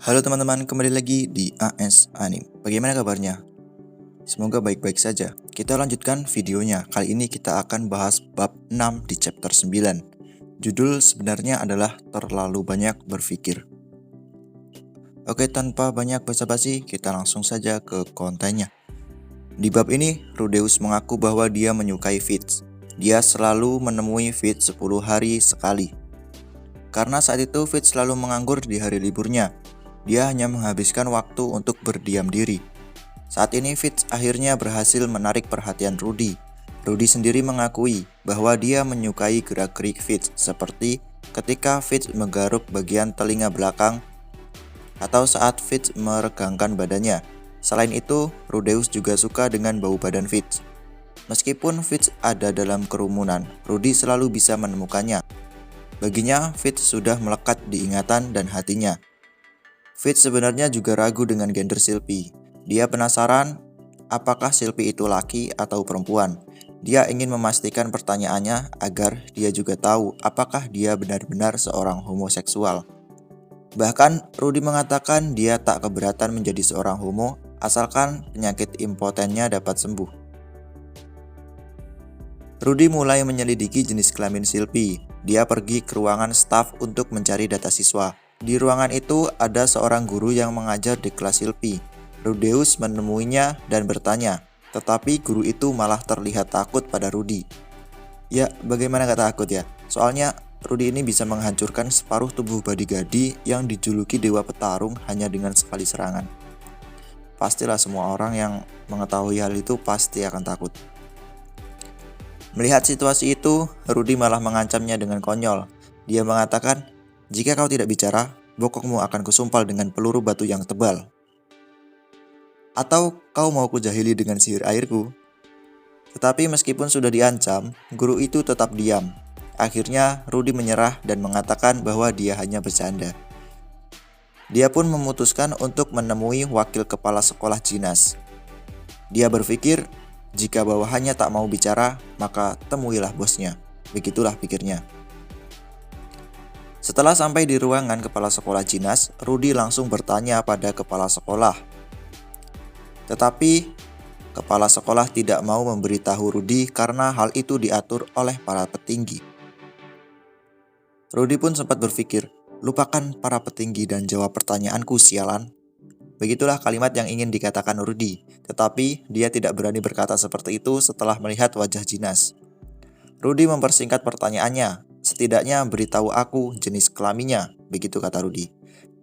Halo teman-teman, kembali lagi di AS Anim. Bagaimana kabarnya? Semoga baik-baik saja. Kita lanjutkan videonya. Kali ini kita akan bahas bab 6 di chapter 9. Judul sebenarnya adalah terlalu banyak berpikir. Oke, tanpa banyak basa-basi, kita langsung saja ke kontennya. Di bab ini, Rudeus mengaku bahwa dia menyukai Fitz. Dia selalu menemui Fitz 10 hari sekali. Karena saat itu Fitz selalu menganggur di hari liburnya. Dia hanya menghabiskan waktu untuk berdiam diri. Saat ini Fitz akhirnya berhasil menarik perhatian Rudy. Rudy sendiri mengakui bahwa dia menyukai gerak-gerik Fitz, seperti ketika Fitz menggaruk bagian telinga belakang atau saat Fitz meregangkan badannya. Selain itu, Rudeus juga suka dengan bau badan Fitz. Meskipun Fitz ada dalam kerumunan, Rudy selalu bisa menemukannya. Baginya, Fitz sudah melekat di ingatan dan hatinya. Fitz sebenarnya juga ragu dengan gender Sylvie. Dia penasaran apakah Sylvie itu laki atau perempuan. Dia ingin memastikan pertanyaannya agar dia juga tahu apakah dia benar-benar seorang homoseksual. Bahkan Rudy mengatakan dia tak keberatan menjadi seorang homo asalkan penyakit impotennya dapat sembuh. Rudy mulai menyelidiki jenis kelamin Sylvie. Dia pergi ke ruangan staf untuk mencari data siswa. Di ruangan itu ada seorang guru yang mengajar di kelas Sylvie. Rudeus menemuinya dan bertanya, tetapi guru itu malah terlihat takut pada Rudy. Ya, bagaimana gak takut ya? Soalnya Rudy ini bisa menghancurkan separuh tubuh Badigadi yang dijuluki Dewa Petarung hanya dengan sekali serangan. Pastilah semua orang yang mengetahui hal itu pasti akan takut. Melihat situasi itu, Rudy malah mengancamnya dengan konyol. Dia mengatakan, "Jika kau tidak bicara, bokongmu akan kusumpal dengan peluru batu yang tebal. Atau kau mau kujahili dengan sihir airku?" Tetapi meskipun sudah diancam, guru itu tetap diam. Akhirnya Rudy menyerah dan mengatakan bahwa dia hanya bercanda. Dia pun memutuskan untuk menemui wakil kepala sekolah Jinas. Dia berpikir, jika bawahannya tak mau bicara, maka temuilah bosnya. Begitulah pikirnya. Setelah sampai di ruangan kepala sekolah Jinas, Rudy langsung bertanya pada kepala sekolah. Tetapi kepala sekolah tidak mau memberitahu Rudy karena hal itu diatur oleh para petinggi. Rudy pun sempat berpikir, lupakan para petinggi dan jawab pertanyaanku, sialan. Begitulah kalimat yang ingin dikatakan Rudy, tetapi dia tidak berani berkata seperti itu setelah melihat wajah Jinas. Rudy mempersingkat pertanyaannya, setidaknya beritahu aku jenis kelaminnya, begitu kata Rudy.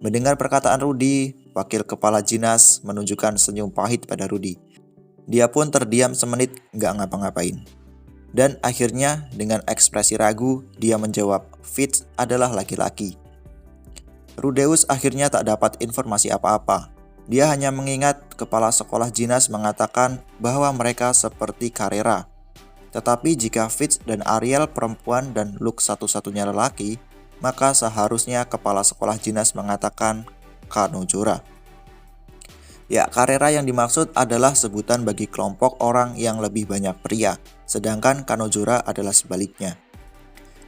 Mendengar perkataan Rudy, wakil kepala Jinas menunjukkan senyum pahit pada Rudy. Dia pun terdiam semenit gak ngapa-ngapain. Dan akhirnya dengan ekspresi ragu, dia menjawab, Fitz adalah laki-laki. Rudeus akhirnya tak dapat informasi apa-apa. Dia hanya mengingat kepala sekolah Jinas mengatakan bahwa mereka seperti Carrera. Tetapi jika Fitz dan Ariel perempuan dan Luke satu-satunya lelaki, maka seharusnya kepala sekolah Jinas mengatakan Kanojora. Ya, Carrera yang dimaksud adalah sebutan bagi kelompok orang yang lebih banyak pria, sedangkan Kanojora adalah sebaliknya.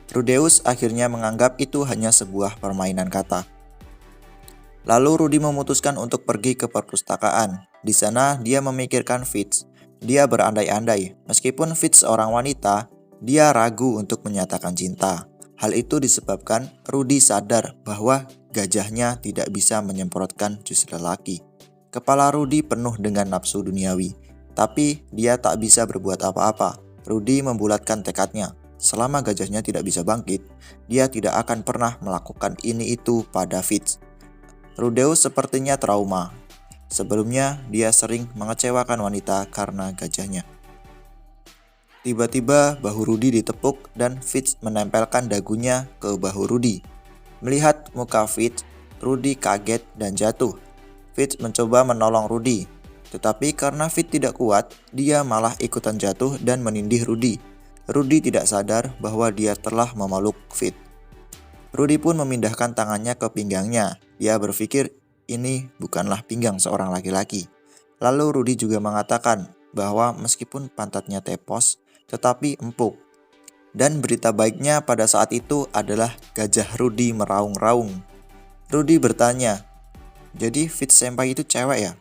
Rudeus akhirnya menganggap itu hanya sebuah permainan kata. Lalu Rudy memutuskan untuk pergi ke perpustakaan. Di sana dia memikirkan Fitz. Dia berandai-andai, meskipun Fitz seorang wanita, dia ragu untuk menyatakan cinta. Hal itu disebabkan Rudy sadar bahwa gajahnya tidak bisa menyemprotkan jus lelaki. Kepala Rudy penuh dengan nafsu duniawi, tapi dia tak bisa berbuat apa-apa. Rudy membulatkan tekadnya. Selama gajahnya tidak bisa bangkit, dia tidak akan pernah melakukan ini itu pada Fitz. Rudeus sepertinya trauma. Sebelumnya, dia sering mengecewakan wanita karena gajahnya. Tiba-tiba bahu Rudy ditepuk dan Fitz menempelkan dagunya ke bahu Rudy. Melihat muka Fitz, Rudy kaget dan jatuh. Fitz mencoba menolong Rudy, tetapi karena Fitz tidak kuat, dia malah ikutan jatuh dan menindih Rudy. Rudy tidak sadar bahwa dia telah memeluk Fitz. Rudy pun memindahkan tangannya ke pinggangnya. Dia berpikir ini bukanlah pinggang seorang laki-laki. Lalu Rudy juga mengatakan bahwa meskipun pantatnya tepos, tetapi empuk. Dan berita baiknya pada saat itu adalah gajah Rudy meraung-raung. Rudy bertanya, Jadi Fitz Senpai itu cewek ya?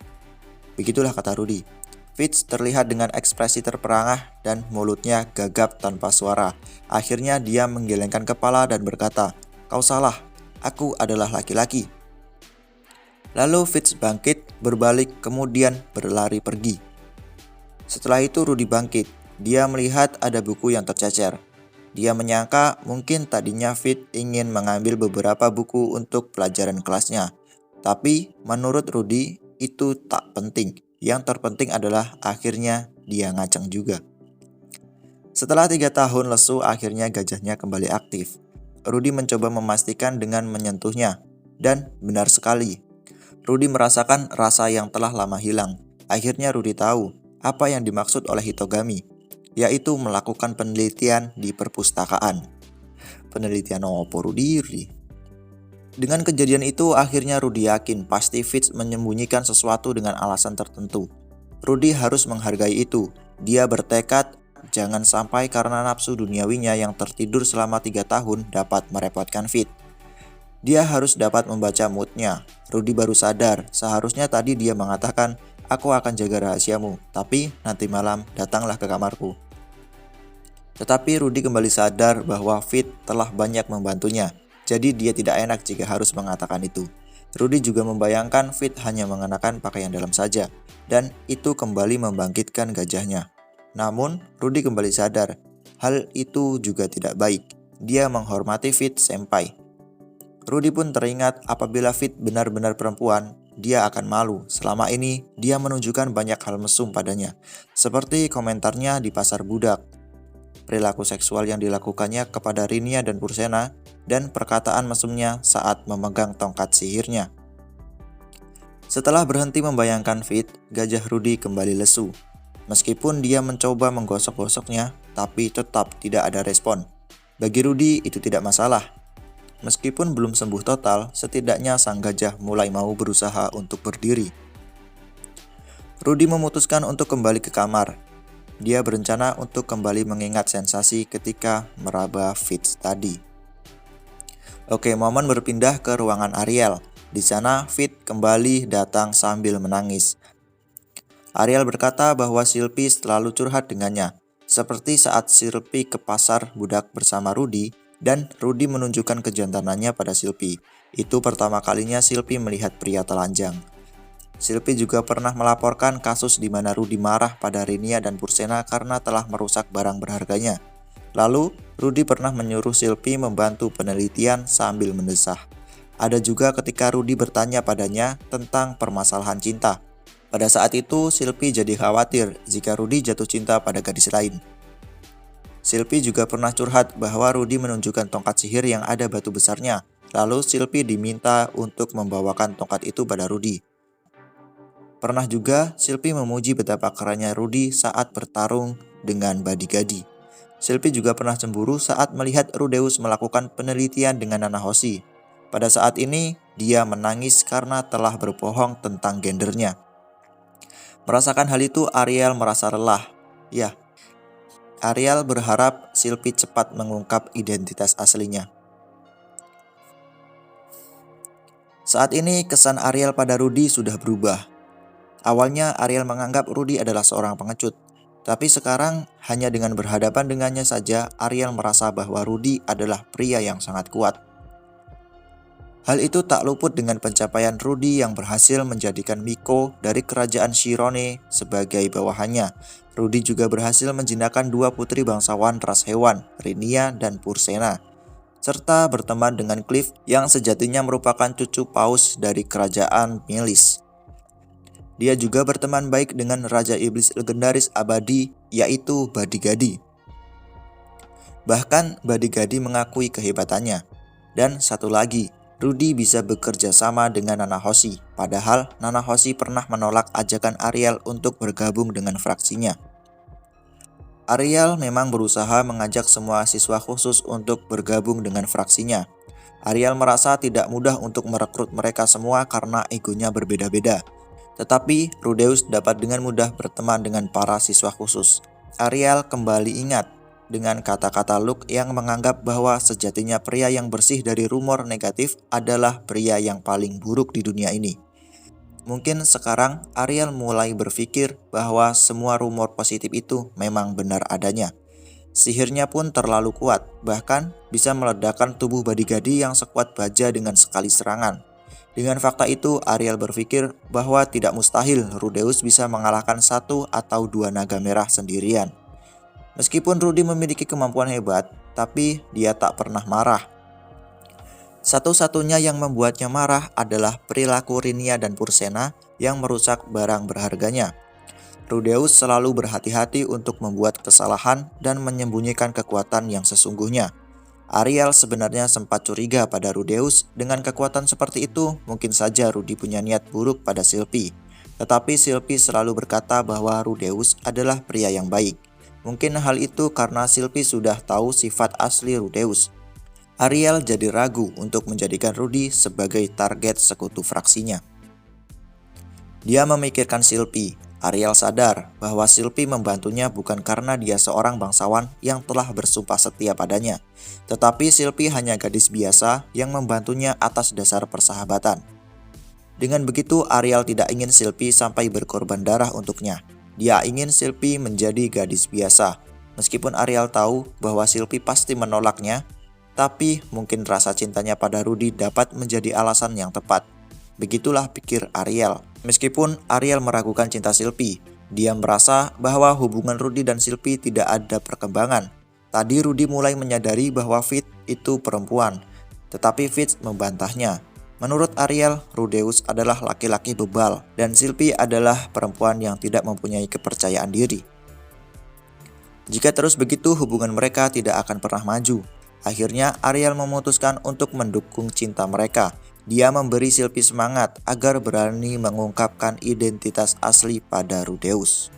Begitulah kata Rudy. Fitz terlihat dengan ekspresi terperangah dan mulutnya gagap tanpa suara. Akhirnya dia menggelengkan kepala dan berkata, "Kau salah, aku adalah laki-laki." Lalu Fitz bangkit, berbalik, kemudian berlari pergi. Setelah itu Rudy bangkit. Dia melihat ada buku yang tercecer. Dia menyangka mungkin tadinya Fitz ingin mengambil beberapa buku untuk pelajaran kelasnya. Tapi menurut Rudy itu tak penting. Yang terpenting adalah akhirnya dia ngaceng juga. Setelah 3 tahun lesu, akhirnya gajahnya kembali aktif. Rudy mencoba memastikan dengan menyentuhnya. Dan benar sekali, Rudy merasakan rasa yang telah lama hilang. Akhirnya Rudy tahu apa yang dimaksud oleh Hitogami, yaitu melakukan penelitian di perpustakaan. Penelitian apa Rudy? Dengan kejadian itu, akhirnya Rudy yakin pasti Fitz menyembunyikan sesuatu dengan alasan tertentu. Rudy harus menghargai itu. Dia bertekad jangan sampai karena nafsu duniawinya yang tertidur selama 3 tahun dapat merepotkan Fitz. Dia harus dapat membaca moodnya. Rudy baru sadar, seharusnya tadi dia mengatakan, "Aku akan jaga rahasiamu, tapi nanti malam datanglah ke kamarku." Tetapi Rudy kembali sadar bahwa Fitz telah banyak membantunya. Jadi dia tidak enak jika harus mengatakan itu. Rudy juga membayangkan Fitz hanya mengenakan pakaian dalam saja, dan itu kembali membangkitkan gajahnya. Namun, Rudy kembali sadar, hal itu juga tidak baik. Dia menghormati Fitz Senpai. Rudy pun teringat apabila Fitz benar-benar perempuan, dia akan malu. Selama ini, dia menunjukkan banyak hal mesum padanya, seperti komentarnya di pasar budak, perilaku seksual yang dilakukannya kepada Rinia dan Pursena, dan perkataan mesumnya saat memegang tongkat sihirnya. Setelah berhenti membayangkan Fitz, gajah Rudy kembali lesu. Meskipun dia mencoba menggosok-gosoknya, tapi tetap tidak ada respon. Bagi Rudy itu tidak masalah. Meskipun belum sembuh total, setidaknya sang gajah mulai mau berusaha untuk berdiri. Rudy memutuskan untuk kembali ke kamar. Dia berencana untuk kembali mengingat sensasi ketika meraba Fitz tadi. Oke, momen berpindah ke ruangan Ariel. Di sana, Fitz kembali datang sambil menangis. Ariel berkata bahwa Sylvie selalu curhat dengannya, seperti saat Sylvie ke pasar budak bersama Rudy, dan Rudy menunjukkan kejantanannya pada Sylvie. Itu pertama kalinya Sylvie melihat pria telanjang. Sylvie juga pernah melaporkan kasus di mana Rudy marah pada Rinia dan Pursena karena telah merusak barang berharganya. Lalu, Rudy pernah menyuruh Sylvie membantu penelitian sambil mendesah. Ada juga ketika Rudy bertanya padanya tentang permasalahan cinta. Pada saat itu, Sylvie jadi khawatir jika Rudy jatuh cinta pada gadis lain. Sylvie juga pernah curhat bahwa Rudy menunjukkan tongkat sihir yang ada batu besarnya. Lalu Sylvie diminta untuk membawakan tongkat itu pada Rudy. Pernah juga Sylvie memuji betapa kerennya Rudy saat bertarung dengan Badigadi. Sylvie juga pernah cemburu saat melihat Rudeus melakukan penelitian dengan Nanahoshi. Pada saat ini, dia menangis karena telah berbohong tentang gendernya. Merasakan hal itu, Ariel merasa lelah. Ya, Ariel berharap Sylvie cepat mengungkap identitas aslinya. Saat ini, kesan Ariel pada Rudy sudah berubah. Awalnya, Ariel menganggap Rudy adalah seorang pengecut. Tapi sekarang, hanya dengan berhadapan dengannya saja, Ariel merasa bahwa Rudy adalah pria yang sangat kuat. Hal itu tak luput dengan pencapaian Rudy yang berhasil menjadikan Miko dari kerajaan Shirone sebagai bawahannya. Rudy juga berhasil menjinakkan 2 putri bangsawan ras hewan, Rinia dan Pursena, serta berteman dengan Cliff yang sejatinya merupakan cucu paus dari kerajaan Melis. Dia juga berteman baik dengan Raja Iblis legendaris abadi, yaitu Badigadi. Bahkan Badigadi mengakui kehebatannya. Dan satu lagi, Rudy bisa bekerja sama dengan Nanahoshi, padahal Nanahoshi pernah menolak ajakan Ariel untuk bergabung dengan fraksinya. Ariel memang berusaha mengajak semua siswa khusus untuk bergabung dengan fraksinya. Ariel merasa tidak mudah untuk merekrut mereka semua karena egonya berbeda-beda. Tetapi Rudeus dapat dengan mudah berteman dengan para siswa khusus. Ariel kembali ingat dengan kata-kata Luke yang menganggap bahwa sejatinya pria yang bersih dari rumor negatif adalah pria yang paling buruk di dunia ini. Mungkin sekarang Ariel mulai berpikir bahwa semua rumor positif itu memang benar adanya. Sihirnya pun terlalu kuat, bahkan bisa meledakkan tubuh Badigadi yang sekuat baja dengan sekali serangan. Dengan fakta itu, Ariel berpikir bahwa tidak mustahil Rudeus bisa mengalahkan satu atau dua naga merah sendirian. Meskipun Rudy memiliki kemampuan hebat, tapi dia tak pernah marah. Satu-satunya yang membuatnya marah adalah perilaku Rinia dan Pursena yang merusak barang berharganya. Rudeus selalu berhati-hati untuk membuat kesalahan dan menyembunyikan kekuatan yang sesungguhnya. Ariel sebenarnya sempat curiga pada Rudeus. Dengan kekuatan seperti itu, mungkin saja Rudy punya niat buruk pada Sylvie. Tetapi Sylvie selalu berkata bahwa Rudeus adalah pria yang baik. Mungkin hal itu karena Sylvie sudah tahu sifat asli Rudeus. Ariel jadi ragu untuk menjadikan Rudy sebagai target sekutu fraksinya. Dia memikirkan Sylvie. Ariel sadar bahwa Sylvie membantunya bukan karena dia seorang bangsawan yang telah bersumpah setia padanya, tetapi Sylvie hanya gadis biasa yang membantunya atas dasar persahabatan. Dengan begitu, Ariel tidak ingin Sylvie sampai berkorban darah untuknya. Dia ingin Sylvie menjadi gadis biasa. Meskipun Ariel tahu bahwa Sylvie pasti menolaknya, tapi mungkin rasa cintanya pada Rudy dapat menjadi alasan yang tepat. Begitulah pikir Ariel. Meskipun Ariel meragukan cinta Sylvie, dia merasa bahwa hubungan Rudy dan Sylvie tidak ada perkembangan. Tadi Rudy mulai menyadari bahwa Fitz itu perempuan, tetapi Fitz membantahnya. Menurut Ariel, Rudeus adalah laki-laki bebal dan Sylvie adalah perempuan yang tidak mempunyai kepercayaan diri. Jika terus begitu, hubungan mereka tidak akan pernah maju. Akhirnya Ariel memutuskan untuk mendukung cinta mereka. Dia memberi Sylvie semangat agar berani mengungkapkan identitas asli pada Rudeus.